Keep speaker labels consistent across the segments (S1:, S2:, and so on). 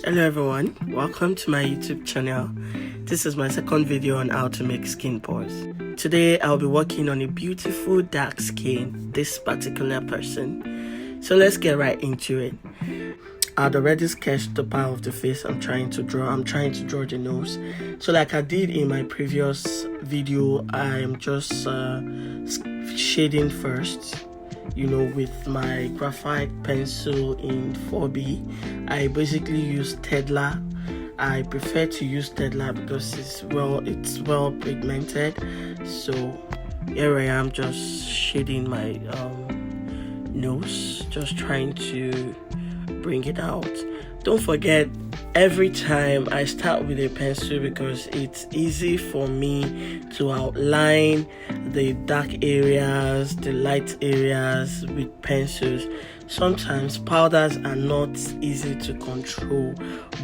S1: Hello everyone, welcome to my YouTube channel. This is my second video on how to make skin pores. Today I'll be working on a beautiful dark skin, this particular person. So let's get right into it. I'd already sketched the part of the face I'm trying to draw the nose. So like I did in my previous video, I'm just shading first. With my graphite pencil in 4B. I basically use Staedtler. I prefer to use Staedtler because it's well pigmented. So here I am just shading my nose, just trying to bring it out. Don't forget, every time I start with a pencil because it's easy for me to outline the dark areas, the light areas with pencils. Sometimes powders are not easy to control,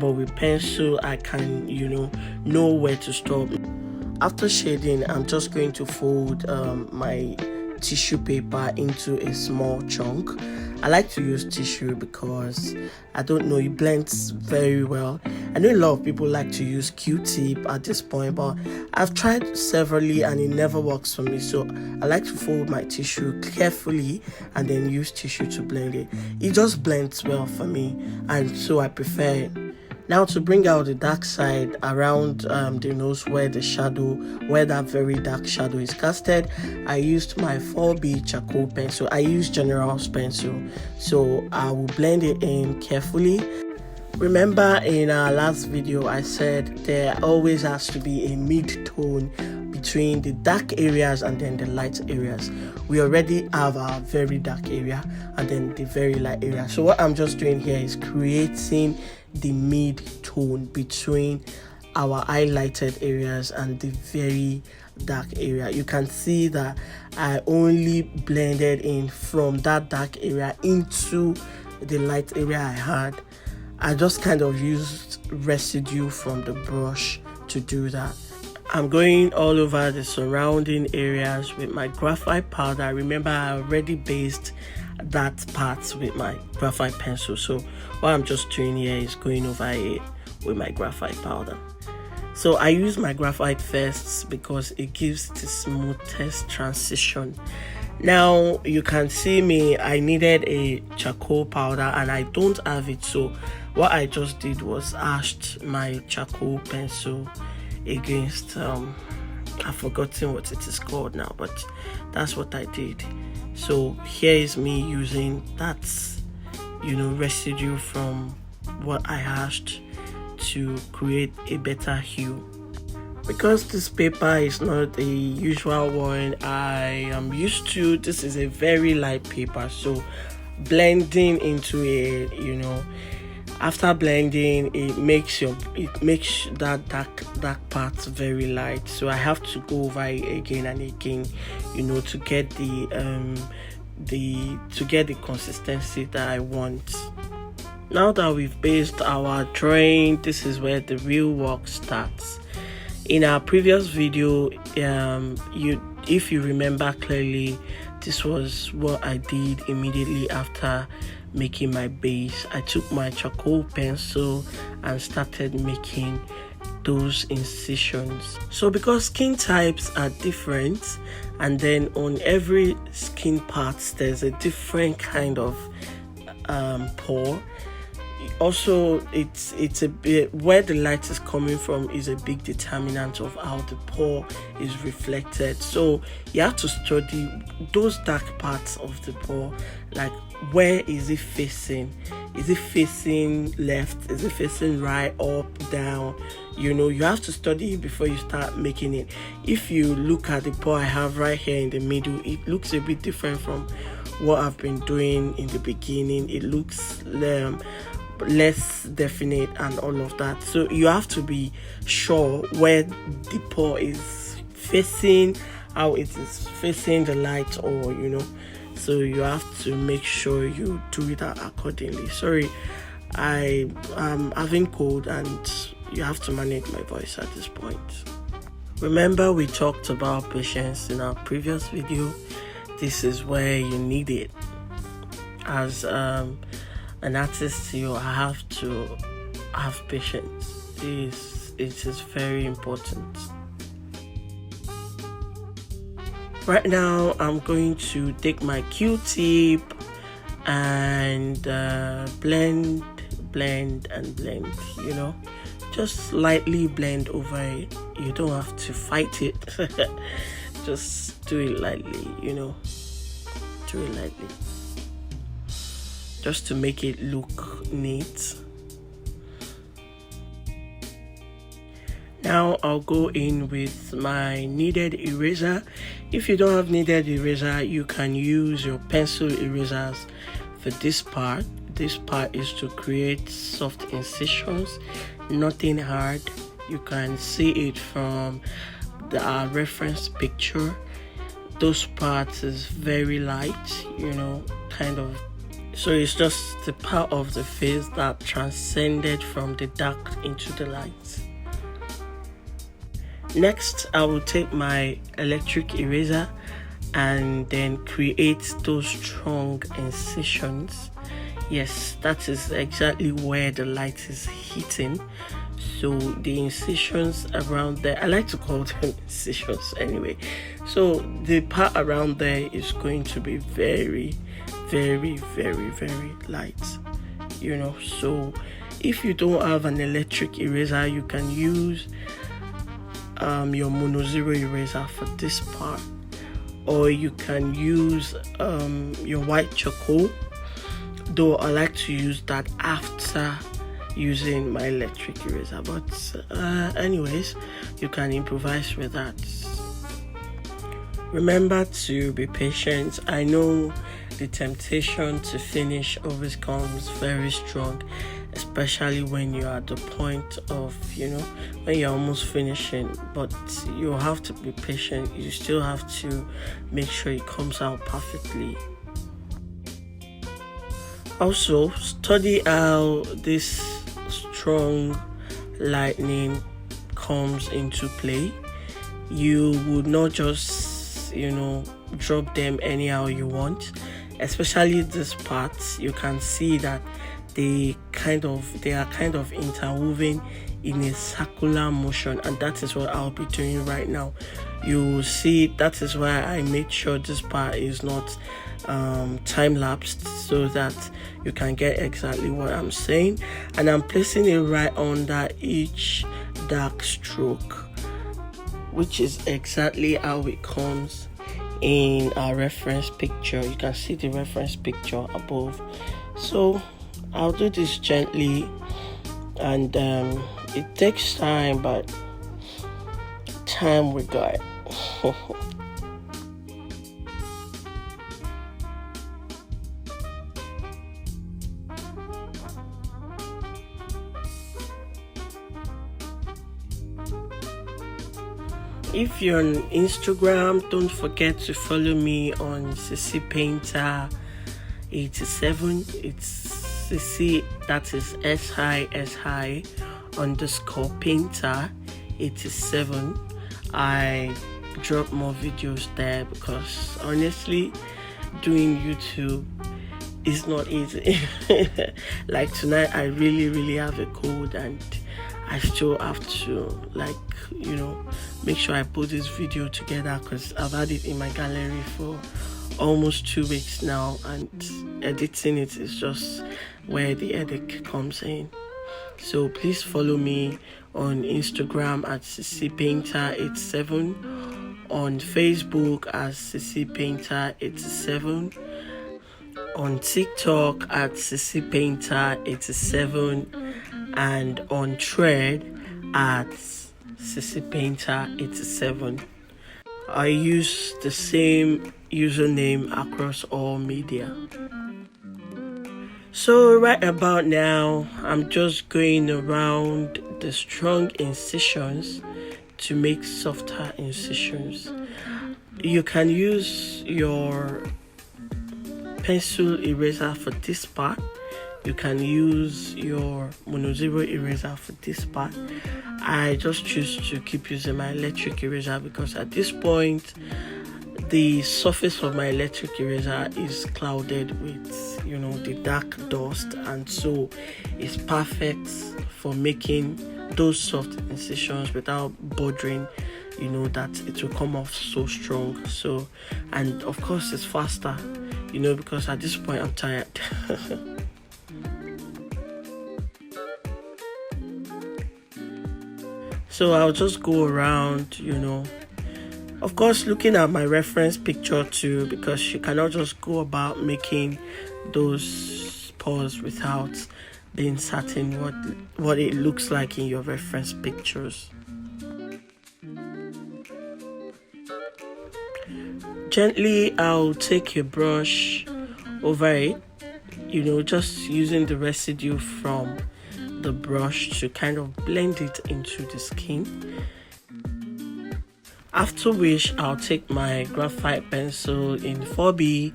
S1: but with pencil I can know where to stop. After shading, I'm just going to fold my tissue paper into a small chunk. I like to use tissue because it blends very well. I know a lot of people like to use Q-tip at this point, but I've tried severally and it never works for me. So I like to fold my tissue carefully and then use tissue to blend it. It just blends well for me, and so I prefer it. Now, to bring out the dark side around the nose where that very dark shadow is casted, I used my 4B charcoal pencil. I use General's pencil, so I will blend it in carefully. Remember in our last video I said there always has to be a mid-tone between the dark areas and then the light areas. We already have our very dark area and then the very light area. So what I'm just doing here is creating the mid-tone between our highlighted areas and the very dark area. You can see that I only blended in from that dark area into the light area I had. I just kind of used residue from the brush to do that. I'm going all over the surrounding areas with my graphite powder. Remember, I already based that part with my graphite pencil, so what I'm just doing here is going over it with my graphite powder. So I use my graphite first because it gives the smoothest transition. Now you can see me, I needed a charcoal powder and I don't have it, so what I just did was ashed my charcoal pencil against I've forgotten what it is called now, but that's what I did. So here is me using that residue from what I hashed to create a better hue. Because this paper is not the usual one I am used to, this is a very light paper, so blending into it, after blending, it makes that dark part very light. So I have to go over it again and again, to get the consistency that I want. Now that we've based our drawing, this is where the real work starts. In our previous video, if you remember clearly, this was what I did immediately after making my base. I took my charcoal pencil and started making those incisions. So because skin types are different, and then on every skin part there's a different kind of pore. Also, it's a bit where the light is coming from is a big determinant of how the pore is reflected. So you have to study those dark parts of the pore, like where is it facing? Is it facing left? Is it facing right, up, down? You have to study it before you start making it. If you look at the pore I have right here in the middle, it looks a bit different from what I've been doing in the beginning. It looks less definite and all of that. So you have to be sure where the pore is facing, how it is facing the light, or so you have to make sure you do it accordingly. Sorry, I am having cold and you have to manage my voice at this point. Remember, we talked about patience in our previous video. This is where you need it. As an artist, you have to have patience. It is very important. Right now, I'm going to take my Q-tip and blend, just lightly blend over it. You don't have to fight it. Just do it lightly, do it lightly, just to make it look neat. Now I'll go in with my kneaded eraser. If you don't have kneaded eraser, you can use your pencil erasers for this part. This part is to create soft incisions, nothing hard. You can see it from the reference picture. Those parts is very light, kind of. So it's just the part of the face that transcended from the dark into the light. Next, I will take my electric eraser and then create those strong incisions. Yes, that is exactly where the light is hitting. So the incisions around there, I like to call them incisions anyway. So the part around there is going to be very, very, very, very light. So if you don't have an electric eraser, you can use your mono zero eraser for this part, or you can use your white charcoal, though I like to use that after using my electric eraser, but anyways, you can improvise with that. Remember to be patient. I know the temptation to finish always comes very strong, especially when you're at the point of, when you're almost finishing, but you have to be patient. You still have to make sure it comes out perfectly. Also, study how this strong lightning comes into play. You would not just, drop them anyhow you want, especially this part. You can see that they are kind of interwoven in a circular motion, and that is what I'll be doing right now. You see, that is why I made sure this part is not time-lapsed, so that you can get exactly what I'm saying. And I'm placing it right under each dark stroke, which is exactly how it comes in our reference picture. You can see the reference picture above. So I'll do this gently, and it takes time, but time we got. If you're on Instagram, don't forget to follow me on Sissy Painter 87. It's Sissy, that is SI underscore Painter 87. I drop more videos there because honestly, doing YouTube is not easy. Like tonight, I really have a cold, and I still have to make sure I put this video together because I've had it in my gallery for almost 2 weeks now, and editing it is just where the headache comes in. So please follow me on Instagram at Sissy Painter 87, on Facebook as Sissy Painter 87, on TikTok at Sissy Painter 87, and on Thread at Sissy Painter 87. I use the same username across all media. So right about now, I'm just going around the strong incisions to make softer incisions. You can use your pencil eraser for this part. You can use your mono zero eraser for this part. I just choose to keep using my electric eraser because at this point the surface of my electric eraser is clouded with the dark dust, and so it's perfect for making those soft incisions without bothering, that it will come off so strong. So, and of course it's faster, because at this point I'm tired. So I'll just go around, of course looking at my reference picture too, because you cannot just go about making those paws without being certain what it looks like in your reference pictures. Gently I'll take a brush over it, just using the residue from the brush to kind of blend it into the skin. After which I'll take my graphite pencil in 4B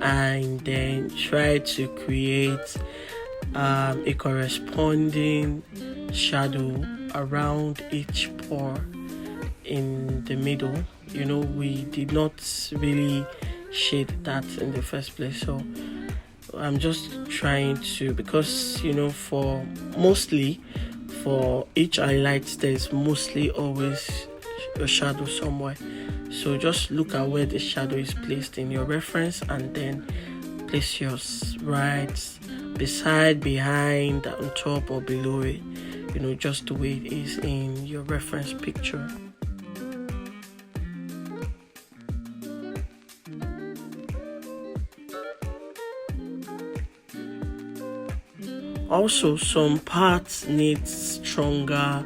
S1: and then try to create a corresponding shadow around each pore in the middle. We did not really shade that in the first place, so I'm just trying to, because for each highlight there's mostly always a shadow somewhere, so just look at where the shadow is placed in your reference and then place yours right beside, behind, on top or below it, just the way it is in your reference picture. Also, some parts need stronger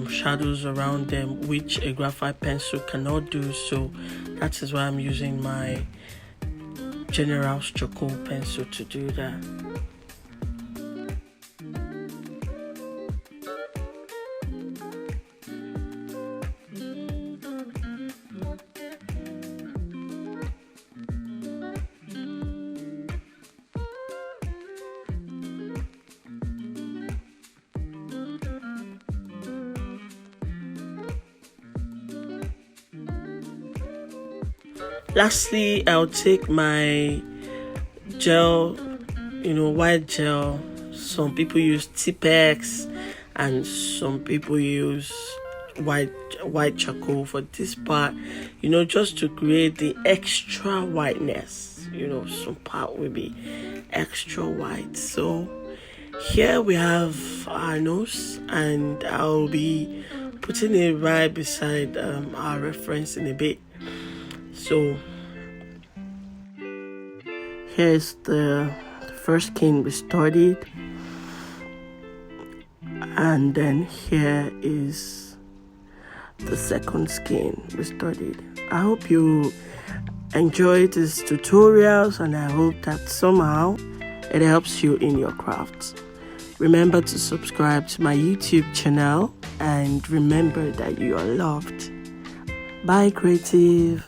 S1: shadows around them, which a graphite pencil cannot do, so that is why I'm using my General's charcoal pencil to do that. Lastly, I'll take my gel, white gel. Some people use Tipex and some people use white charcoal for this part, just to create the extra whiteness. Some part will be extra white. So here we have our nose, and I'll be putting it right beside our reference in a bit. So here's the first skin we studied, and then here is the second skin we studied. I hope you enjoyed these tutorials, and I hope that somehow it helps you in your crafts. Remember to subscribe to my YouTube channel, and remember that you are loved. Bye, creative.